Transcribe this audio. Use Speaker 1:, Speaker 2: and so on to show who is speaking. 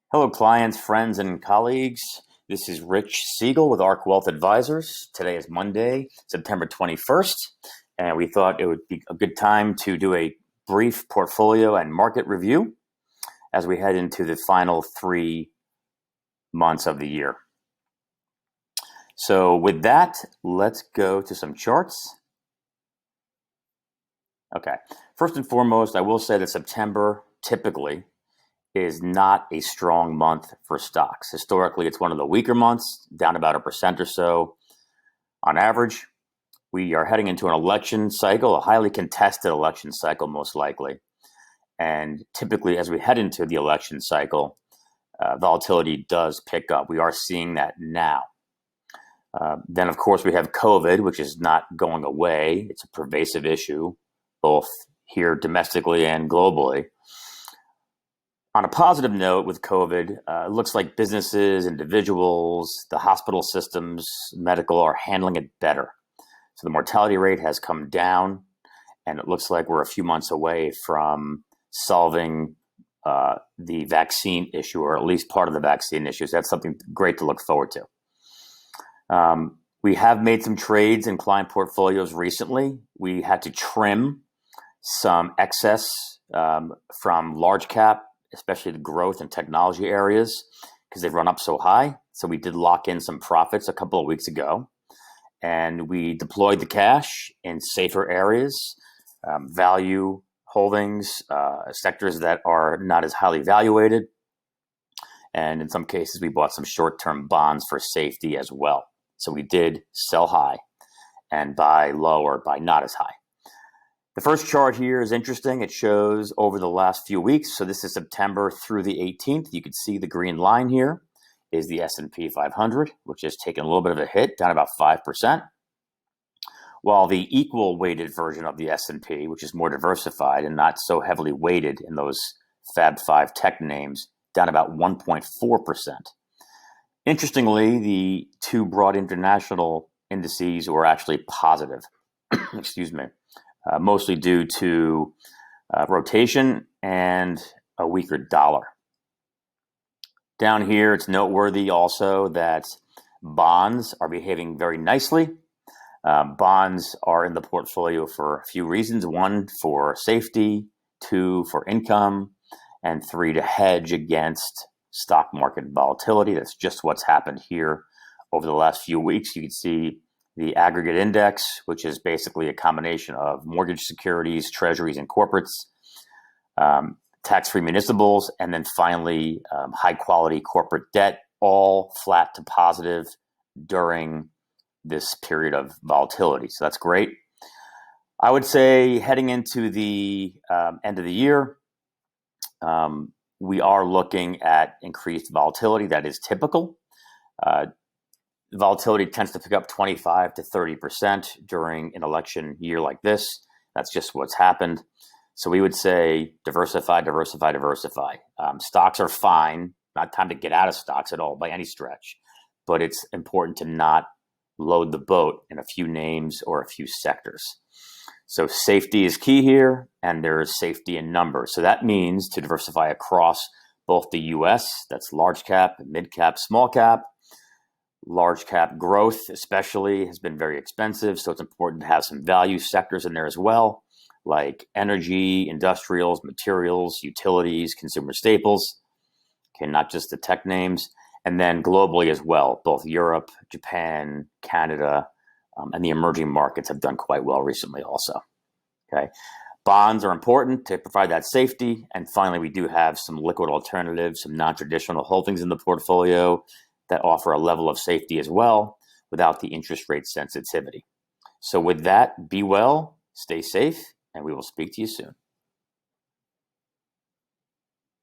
Speaker 1: Hello, clients, friends, and colleagues. This is Rich Siegel with ARQ Wealth Advisors. Today is Monday, September 21st, and we thought it would be a good time to do a brief portfolio and market review as we head into the final 3 months of the year. So with that, let's go to some charts. Okay, first and foremost, I will say that September typically is not a strong month for stocks. Historically, it's one of the weaker months, down about 1% or so on average. We are heading into an election cycle, a highly contested election cycle, most likely. And typically, as we head into the election cycle, volatility does pick up. We are seeing that now. Then, of course, we have COVID, which is not going away. It's a pervasive issue, both here domestically and globally. On a positive note with COVID, it looks like businesses, individuals, the hospital systems, medical are handling it better. So the mortality rate has come down, and it looks like we're a few months away from solving the vaccine issue, or at least part of the vaccine issue. So that's something great to look forward to. We have made some trades in client portfolios recently. We had to trim some excess from large cap, especially the growth and technology areas, because they've run up so high. So we did lock in some profits a couple of weeks ago, and we deployed the cash in safer areas, value holdings, sectors that are not as highly valuated. And in some cases, we bought some short-term bonds for safety as well. So we did sell high and buy low or buy not as high. The first chart here is interesting. It shows over the last few weeks. So this is September through the 18th. You can see the green line here is the S&P 500, which has taken a little bit of a hit, down about 5%. While the equal weighted version of the S&P, which is more diversified and not so heavily weighted in those Fab 5 tech names, down about 1.4%. Interestingly, the two broad international indices were actually positive. Excuse me. Mostly due to rotation and a weaker dollar. Down here, it's noteworthy also that bonds are behaving very nicely. Bonds are in the portfolio for a few reasons. 1, for safety, 2, for income, and 3, to hedge against stock market volatility. That's just what's happened here over the last few weeks. You can see the aggregate index, which is basically a combination of mortgage securities, treasuries, and corporates, tax-free municipals, and then finally high-quality corporate debt, all flat to positive during this period of volatility. So that's great. I would say heading into the end of the year, we are looking at increased volatility. That is typical. Volatility tends to pick up 25 to 30% during an election year like this. That's just what's happened. So we would say diversify, diversify, diversify. Stocks are fine. Not time to get out of stocks at all by any stretch. But it's important to not load the boat in a few names or a few sectors. So safety is key here, and there's safety in numbers. So that means to diversify across both the US, that's large cap, mid cap, small cap. Large cap growth especially has been very expensive, so it's important to have some value sectors in there as well, like energy, industrials, materials, utilities, consumer staples, okay, not just the tech names, and then globally as well. Both Europe, Japan, Canada, and the emerging markets have done quite well recently also. Okay, bonds are important to provide that safety, and finally, we do have some liquid alternatives, some non-traditional holdings in the portfolio that offer a level of safety as well without the interest rate sensitivity. So with that, be well, stay safe, and we will speak to you soon.